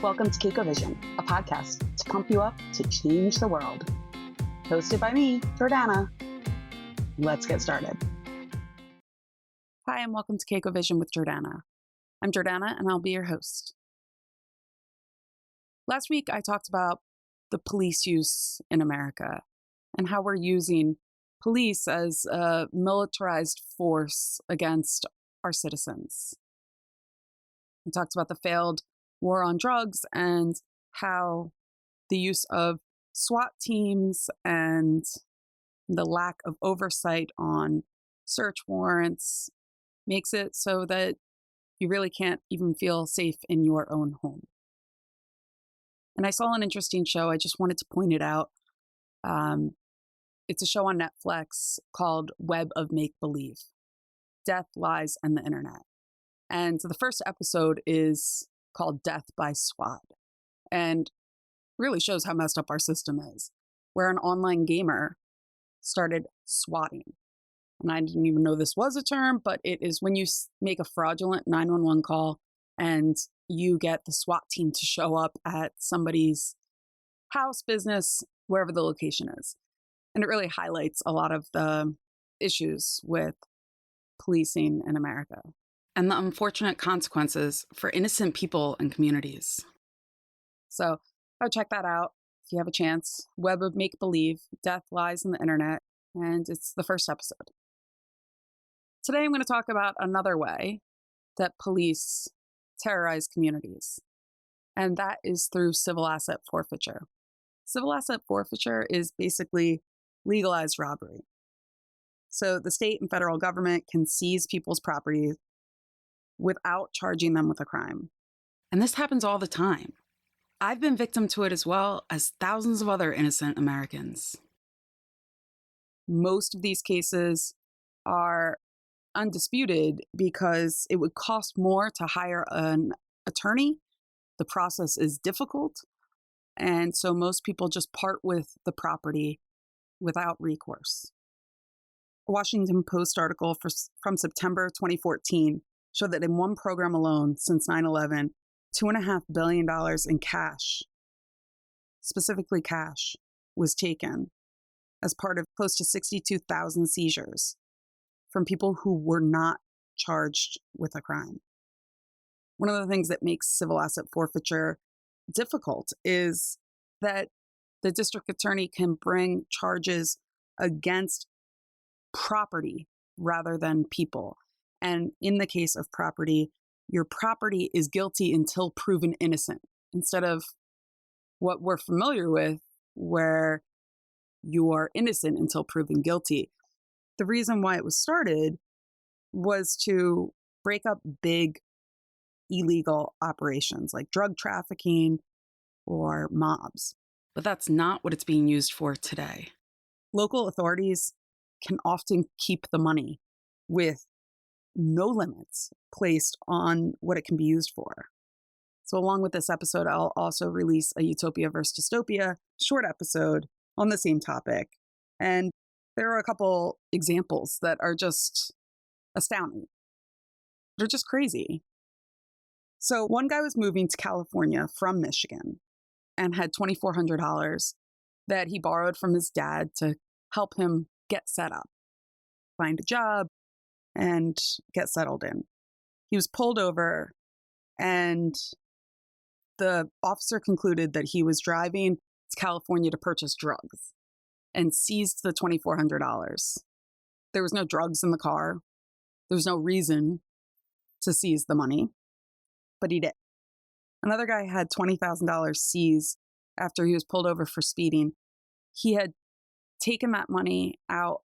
Welcome to Keiko Vision, a podcast to pump you up to change the world. Hosted by me, Jordana. Let's get started. Hi, and welcome to Keiko Vision with Jordana. I'm Jordana, and I'll be your host. Last week, I talked about the police use in America and how we're using police as a militarized force against our citizens. I talked about the failed war on drugs and how the use of SWAT teams and the lack of oversight on search warrants makes it so that you really can't even feel safe in your own home. And I saw an interesting show. I just wanted to point it out. It's a show on Netflix called Web of Make-Believe, Death, Lies, and the Internet. And the first episode is called Death by SWAT, and really shows how messed up our system is, where an online gamer started swatting. And I didn't even know this was a term, but it is when you make a fraudulent 911 call and you get the SWAT team to show up at somebody's house, business, wherever the location is. And it really highlights a lot of the issues with policing in America and the unfortunate consequences for innocent people and communities. So go check that out if you have a chance. Web of Make-Believe, Death, Lies, and the Internet. And it's the first episode. Today I'm going to talk about another way that police terrorize communities. And that is through civil asset forfeiture. Civil asset forfeiture is basically legalized robbery. So the state and federal government can seize people's property without charging them with a crime. And this happens all the time. I've been victim to it as well as thousands of other innocent Americans. Most of these cases are undisputed because it would cost more to hire an attorney. The process is difficult. And so most people just part with the property without recourse. A Washington Post article from September 2014 showed that in one program alone since 9/11, $2.5 billion in cash, specifically cash, was taken as part of close to 62,000 seizures from people who were not charged with a crime. One of the things that makes civil asset forfeiture difficult is that the district attorney can bring charges against property rather than people. And in the case of property, your property is guilty until proven innocent, instead of what we're familiar with, where you are innocent until proven guilty. The reason why it was started was to break up big illegal operations like drug trafficking or mobs. But that's not what it's being used for today. Local authorities can often keep the money with no limits placed on what it can be used for. So along with this episode, I'll also release a Utopia versus Dystopia short episode on the same topic. And there are a couple examples that are just astounding. They're just crazy. So one guy was moving to California from Michigan and had $2,400 that he borrowed from his dad to help him get set up, find a job, and get settled in. He was pulled over, and the officer concluded that he was driving to California to purchase drugs and seized the $2,400. There was no drugs in the car. There was no reason to seize the money, but he did. Another guy had $20,000 seized after he was pulled over for speeding. He had taken that money out,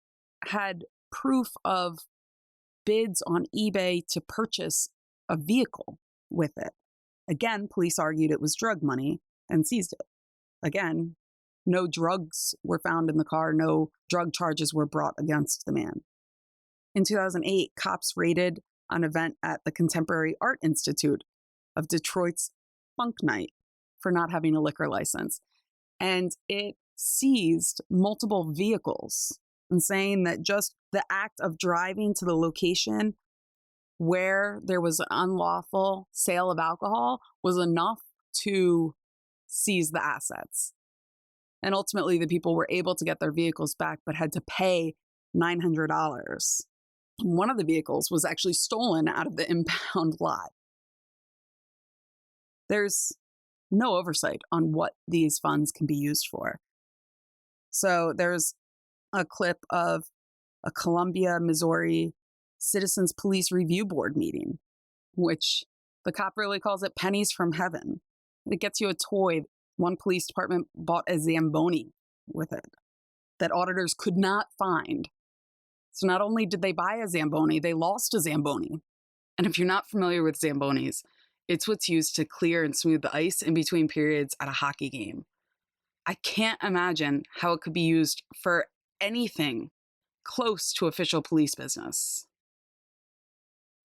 had proof of bids on eBay to purchase a vehicle with it. Again, police argued it was drug money and seized it. Again, no drugs were found in the car. No drug charges were brought against the man. In 2008, cops raided an event at the Contemporary Art Institute of Detroit's Funk Night for not having a liquor license. And it seized multiple vehicles and saying that just the act of driving to the location where there was an unlawful sale of alcohol was enough to seize the assets. And ultimately, the people were able to get their vehicles back, but had to pay $900. One of the vehicles was actually stolen out of the impound lot. There's no oversight on what these funds can be used for. So there's a clip of a Columbia, Missouri Citizens Police Review Board meeting, which the cop really calls it pennies from heaven. It gets you a toy. One police department bought a Zamboni with it that auditors could not find. So not only did they buy a Zamboni, they lost a Zamboni. And if you're not familiar with Zambonis, it's what's used to clear and smooth the ice in between periods at a hockey game. I can't imagine how it could be used for anything close to official police business.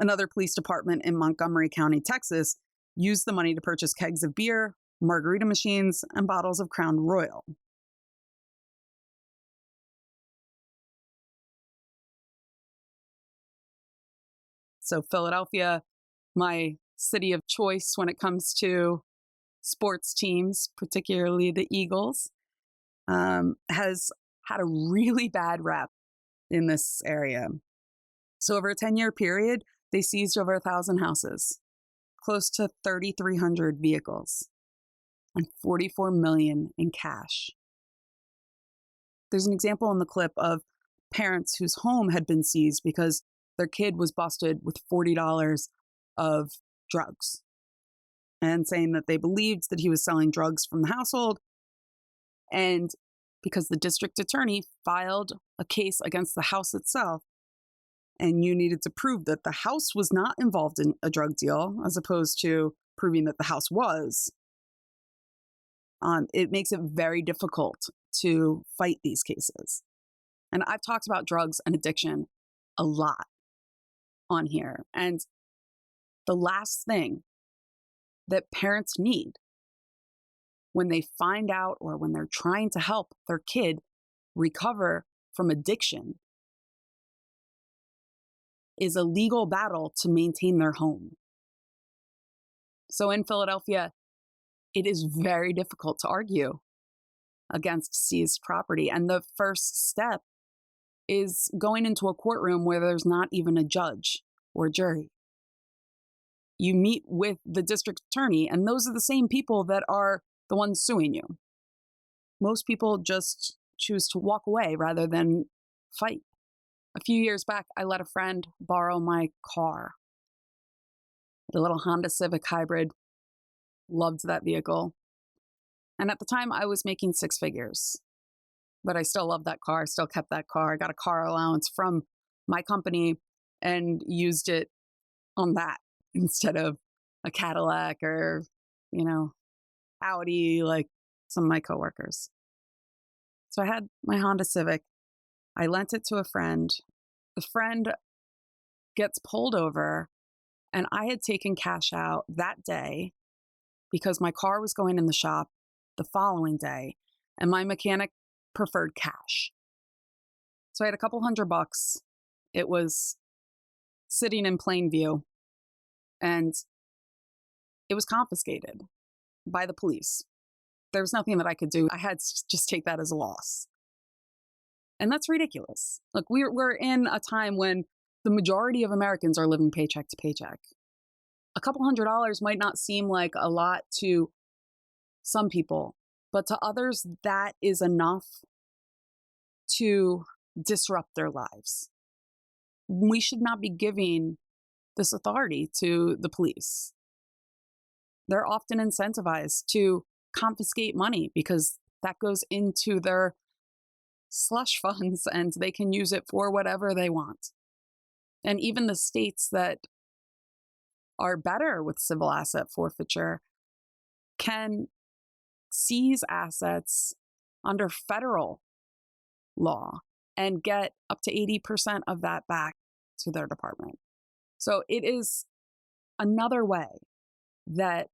Another police department in Montgomery County, Texas, used the money to purchase kegs of beer, margarita machines, and bottles of Crown Royal. So Philadelphia, my city of choice when it comes to sports teams, particularly the Eagles, has had a really bad rep in this area. So over a 10-year period, they seized over 1,000 houses, close to 3,300 vehicles, and $44 million in cash. There's an example in the clip of parents whose home had been seized because their kid was busted with $40 of drugs, and saying that they believed that he was selling drugs from the household. And because the district attorney filed a case against the house itself, and you needed to prove that the house was not involved in a drug deal, as opposed to proving that the house was, it makes it very difficult to fight these cases. And I've talked about drugs and addiction a lot on here. And the last thing that parents need when they find out or when they're trying to help their kid recover from addiction is a legal battle to maintain their home. So in Philadelphia, it is very difficult to argue against seized property. And the first step is going into a courtroom where there's not even a judge or jury. You meet with the district attorney, and those are the same people that are the ones suing you. Most people just choose to walk away rather than fight. A few years back, I let a friend borrow my car, the little Honda Civic Hybrid. Loved that vehicle. And at the time, I was making six figures, but I still loved that car. I still kept that car. I got a car allowance from my company and used it on that instead of a Cadillac or, Audi, like some of my coworkers. So I had my Honda Civic. I lent it to a friend. The friend gets pulled over, and I had taken cash out that day because my car was going in the shop the following day, and my mechanic preferred cash. So I had a couple $100. It was sitting in plain view, and it was confiscated by the police. There was nothing that I could do. I had to just take that as a loss. And that's ridiculous. Look, we're in a time when the majority of Americans are living paycheck to paycheck. A couple $100 might not seem like a lot to some people, but to others, that is enough to disrupt their lives. We should not be giving this authority to the police. They're often incentivized to confiscate money because that goes into their slush funds and they can use it for whatever they want. And even the states that are better with civil asset forfeiture can seize assets under federal law and get up to 80% of that back to their department. So it is another way that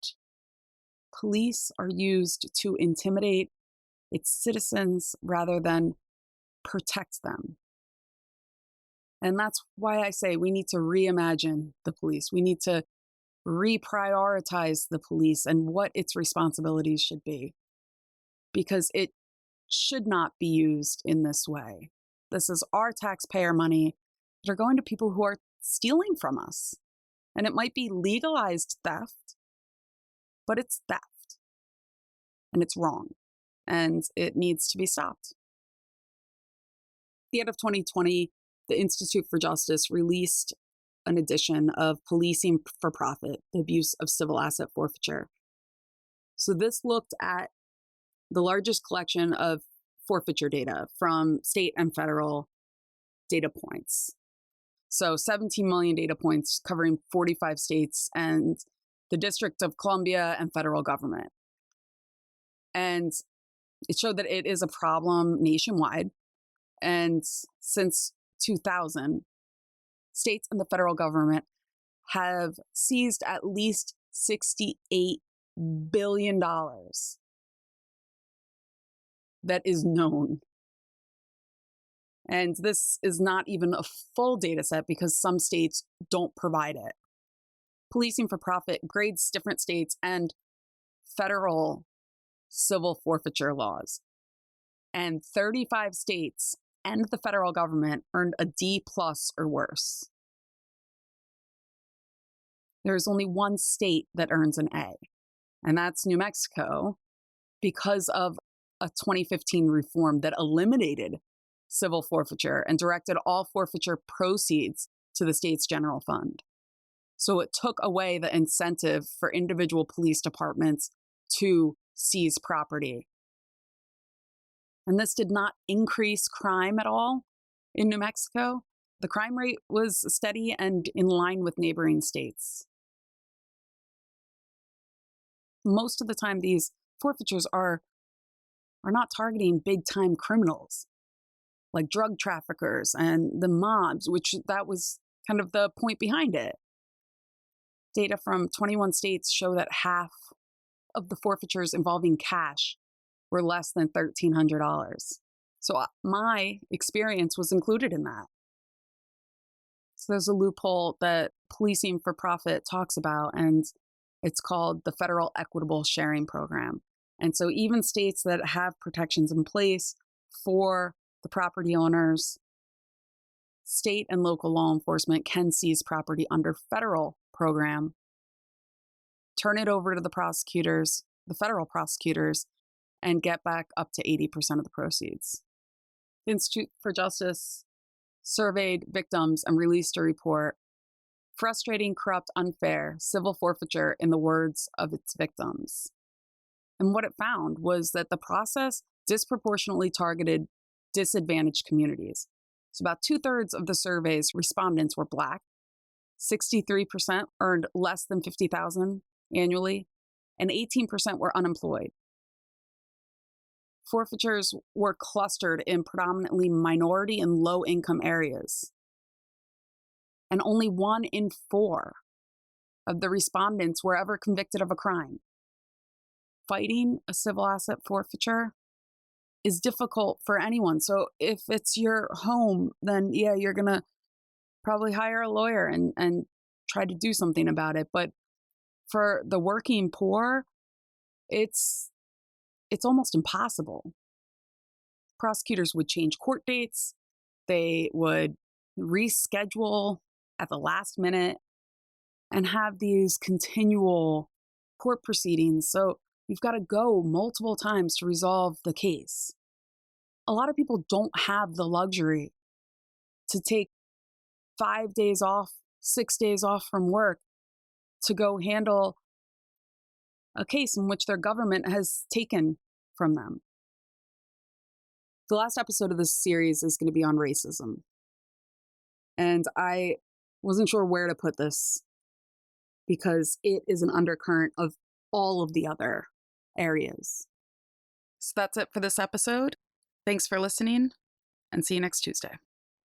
police are used to intimidate its citizens rather than protect them. And that's why I say we need to reimagine the police. We need to reprioritize the police and what its responsibilities should be, because it should not be used in this way. This is our taxpayer money that are going to people who are stealing from us. And it might be legalized theft, but it's theft. And it's wrong. And it needs to be stopped. At the end of 2020, the Institute for Justice released an edition of Policing for Profit, the Abuse of Civil Asset Forfeiture. So this looked at the largest collection of forfeiture data from state and federal data points. So 17 million data points covering 45 states and the District of Columbia and federal government. And it showed that it is a problem nationwide. And since 2000, states and the federal government have seized at least $68 billion that is known. And this is not even a full data set because some states don't provide it. Policing for Profit grades different states and federal civil forfeiture laws. And 35 states and the federal government earned a D+ or worse. There is only one state that earns an A, and that's New Mexico, because of a 2015 reform that eliminated civil forfeiture and directed all forfeiture proceeds to the state's general fund. So it took away the incentive for individual police departments to seize property. And this did not increase crime at all in New Mexico. The crime rate was steady and in line with neighboring states. Most of the time, these forfeitures are not targeting big-time criminals, like drug traffickers and the mobs, which that was kind of the point behind it. Data from 21 states show that half of the forfeitures involving cash were less than $1,300. So my experience was included in that. So there's a loophole that Policing for Profit talks about, and it's called the Federal Equitable Sharing Program. And so even states that have protections in place for the property owners, state and local law enforcement can seize property under federal program, turn it over to the prosecutors, the federal prosecutors, and get back up to 80% of the proceeds. The Institute for Justice surveyed victims and released a report, Frustrating, Corrupt, Unfair, Civil Forfeiture in the Words of its Victims. And what it found was that the process disproportionately targeted disadvantaged communities. So about 2/3 of the survey's respondents were Black, 63% earned less than $50,000 annually, and 18% were unemployed. Forfeitures were clustered in predominantly minority and low-income areas. And only 1 in 4 of the respondents were ever convicted of a crime. Fighting a civil asset forfeiture is difficult for anyone. So if it's your home, then yeah, you're going to probably hire a lawyer and try to do something about it. But for the working poor, it's almost impossible. Prosecutors would change court dates. They would reschedule at the last minute and have these continual court proceedings. So you've got to go multiple times to resolve the case. A lot of people don't have the luxury to take 5 days off, 6 days off from work to go handle a case in which their government has taken from them. The last episode of this series is going to be on racism. And I wasn't sure where to put this because it is an undercurrent of all of the other areas. So that's it for this episode. Thanks for listening, and see you next Tuesday.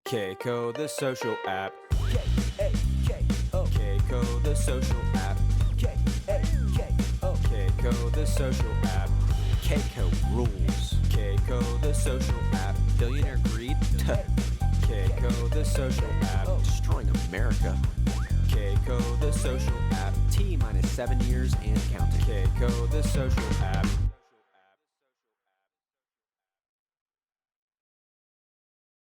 Keiko, the social app. Keiko, the social app. Keiko, the social app. Keiko rules. Keiko, the social app. Billionaire greed. Keiko, the social app. Destroying America. Keiko, the social app. T minus 7 years and counting. Keiko, the social app.